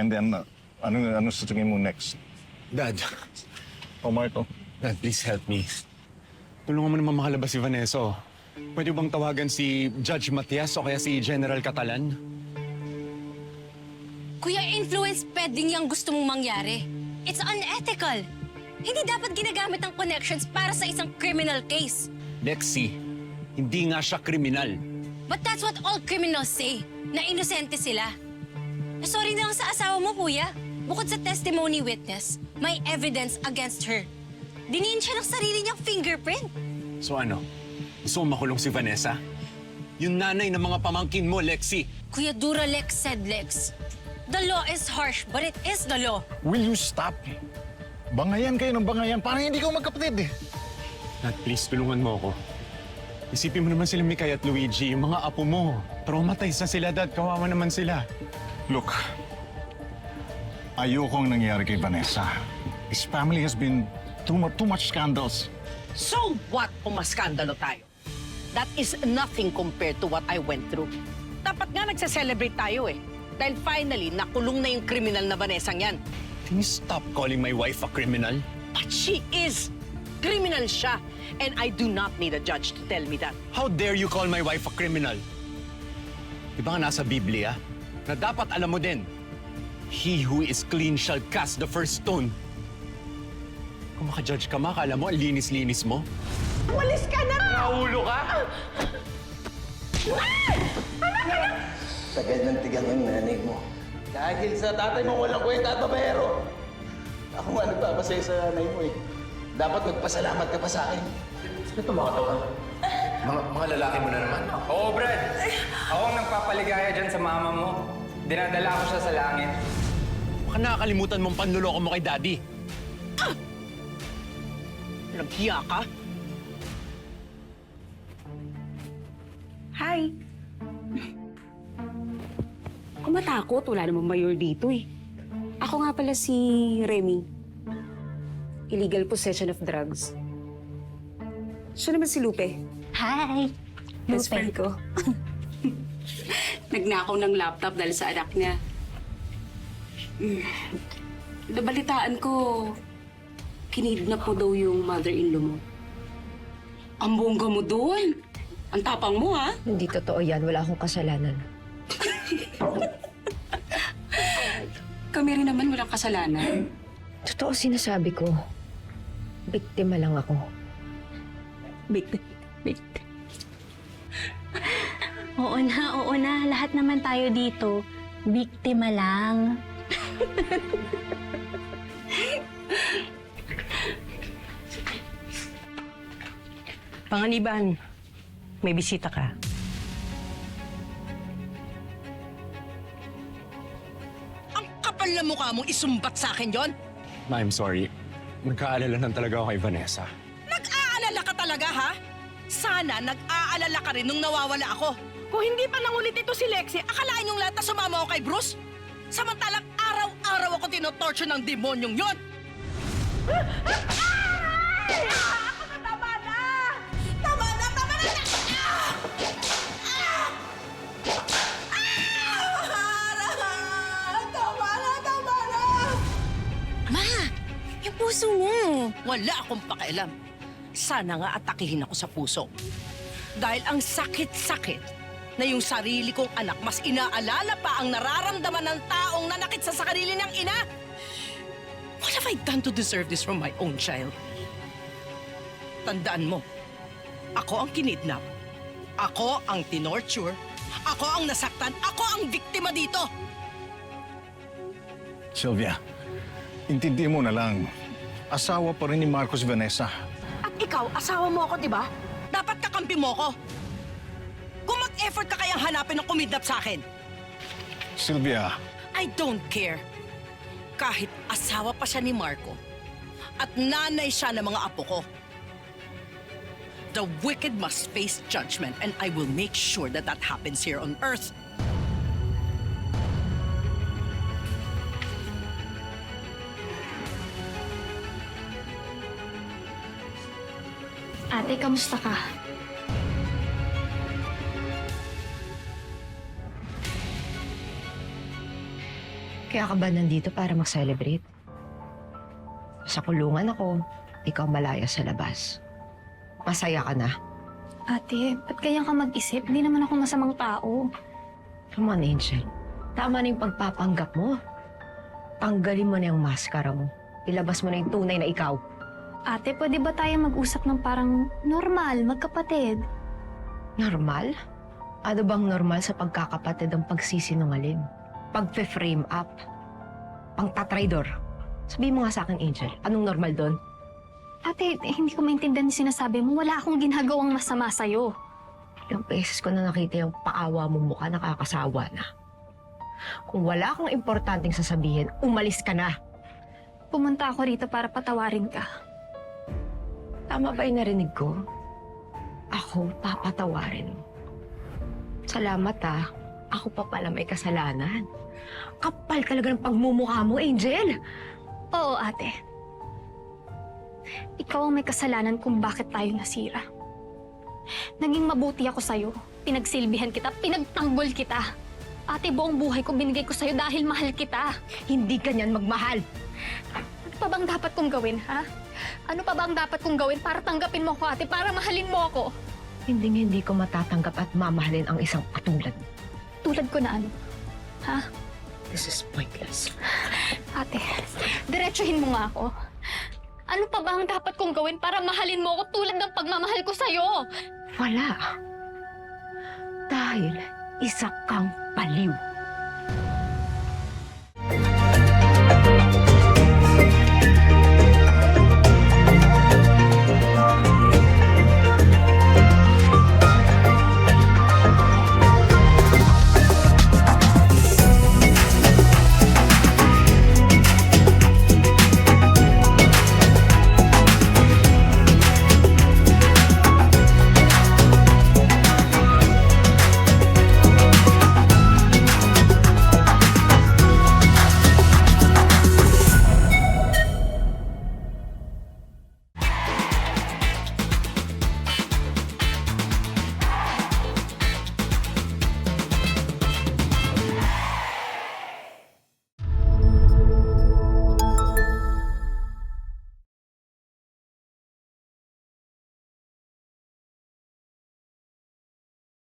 and then ano sa tingin mo next? Dad, O Marco? Dad, please help me. Tulungan mo naman makalabas si Vanessa. Pwede bang tawagan si Judge Matias o kaya si General Catalan? Kuya, influence peddling yung gusto mong mangyari. It's unethical. Hindi dapat ginagamit ang connections para sa isang criminal case. Lexi, hindi nga siya kriminal. But that's what all criminals say, na inosente sila. Sorry na lang sa asawa mo, kuya. Bukod sa testimony witness, may evidence against her. Diniin siya ng sarili niyang fingerprint. So ano? Gusto mo makulong si Vanessa? Yung nanay ng mga pamangkin mo, Lexi. Kuya, Duralex said Lex. The law is harsh, but it is the law. Will you stop? Bangayan kayo ng bangayan. Parang hindi ko magkapatid eh. Dad, please, tulungan mo ako. Isipin mo naman sila Mikay at Luigi, yung mga apo mo. Traumatized na sila, Dad. Kawawa naman sila. Look, ayokong nangyari kay Vanessa. His family has been too much scandals. So what kung maskandalo tayo? That is nothing compared to what I went through. Dapat nga nagse-celebrate tayo eh. Dahil finally, nakulong na yung kriminal na Vanessa yan. Can you stop calling my wife a criminal? But she is. Criminal siya. And I do not need a judge to tell me that. How dare you call my wife a criminal? Di ba nga nasa Biblia na dapat alam mo din, he who is clean shall cast the first stone. Kung maka-judge ka, akala mo, ang linis-linis mo? Walis ka na! Naulo ka? Sa ganyan tigang ang nanay mo. Dahil sa tatay mo walang kwenta at babayero. Ako nga nagpapasaya sa nanay mo eh. Dapat magpasalamat ka pa sa akin. Sino tumatawa? Mga lalaki mo na naman. Oo, Brad. Ako ang nagpapaligaya dyan sa mama mo. Dinadala ko siya sa langit. Baka nakakalimutan mong panluloko mo kay Daddy. Naghiya ka? Hi. Kung matakot, wala namang mayor dito eh. Ako nga pala si Remy. Illegal possession of drugs. Siya naman si Lupe. Hi! Best friend ko. Nagnakaw ng laptop dahil sa anak niya. Nabalitaan ko, kinidnap mo daw yung mother-in-law mo. Ang bongga mo doon! Ang tapang mo, ha? Hindi totoo yan. Wala akong kasalanan. Kami rin naman walang kasalanan. Totoo sinasabi ko. Biktima lang ako. Big. Oo na. Lahat naman tayo dito. Biktima lang. Panganiban, may bisita ka. Ang kapal na mukha mong isumbat sa akin yon. Ma, I'm sorry. Nagkaalala lang talaga ako kay Vanessa. Nag-aalala ka talaga, ha? Sana nag-aalala ka rin nung nawawala ako. Kung hindi pa nangulit ito si Lexi, akalain yung lahat na sumama ako kay Bruce? Samantalang araw-araw ako tinotorture ng demonyong yon. Tama na! Tama na! Tama na! Tama na! Ma! Yung puso mo! Wala akong pakialam. Sana nga atakihin ako sa puso. Dahil ang sakit-sakit na yung sarili kong anak mas inaalala pa ang nararamdaman ng taong nanakit sa kanila niyang ina. What have I done to deserve this from my own child? Tandaan mo, ako ang kinidnap. Ako ang tinorture. Ako ang nasaktan. Ako ang biktima dito. Sylvia, intindihin mo na lang. Asawa pa rin ni Marcos Vanessa. At ikaw, asawa mo ako, di ba? Dapat kakampi mo ko. Kung mag-effort ka kayang hanapin ng kumidnap sa akin. Sylvia, I don't care. Kahit asawa pa siya ni Marco at nanay siya ng mga apo ko. The wicked must face judgment and I will make sure that that happens here on earth. Ate, kamusta ka? Kaya ka ba nandito para mag-celebrate? Sa kulungan ako, ikaw malaya sa labas. Masaya ka na. Ate, ba't kaya ka mag-isip? Hindi naman ako masamang tao. Come on, Angel. Tama na yung pagpapanggap mo. Tanggalin mo na yung maskara mo. Ilabas mo na yung tunay na ikaw. Ate, pwede ba tayo mag-usap ng parang normal, magkapatid? Normal? Ano bang normal sa pagkakapatid ang pagsisinungaling? Pag-frame up? Pang-tatraidor? Sabihin mo nga sa akin, Angel, anong normal doon? Ate, hindi ko maintindihan yung sinasabi mo. Wala akong ginagawang masama sa'yo. Ilang beses ko na nakita yung paawa mong mukha, nakakasawa na. Kung wala kang importanteng sasabihin, umalis ka na. Pumunta ako rito para patawarin ka. Tama ba yung narinig ko? Ako papatawarin mo. Salamat Ako pa pala may kasalanan. Kapal talaga ng pagmumukha mo, Angel! Oo, ate. Ikaw ang may kasalanan kung bakit tayo nasira. Naging mabuti ako sa'yo. Pinagsilbihan kita, pinagtanggol kita. Ate, buong buhay ko binigay ko sa'yo dahil mahal kita. Hindi ganyan magmahal. Ano pa bang dapat kong gawin, ha? Ano pa bang dapat kong gawin para tanggapin mo ako, ate? Para mahalin mo ako? Hindi ko matatanggap at mamahalin ang isang katulad mo. Tulad ko na ano? Ha? This is pointless. Ate, diretsuhin mo nga ako. Ano pa ba ang dapat kong gawin para mahalin mo ako tulad ng pagmamahal ko sa'yo? Wala. Dahil isa kang baliw.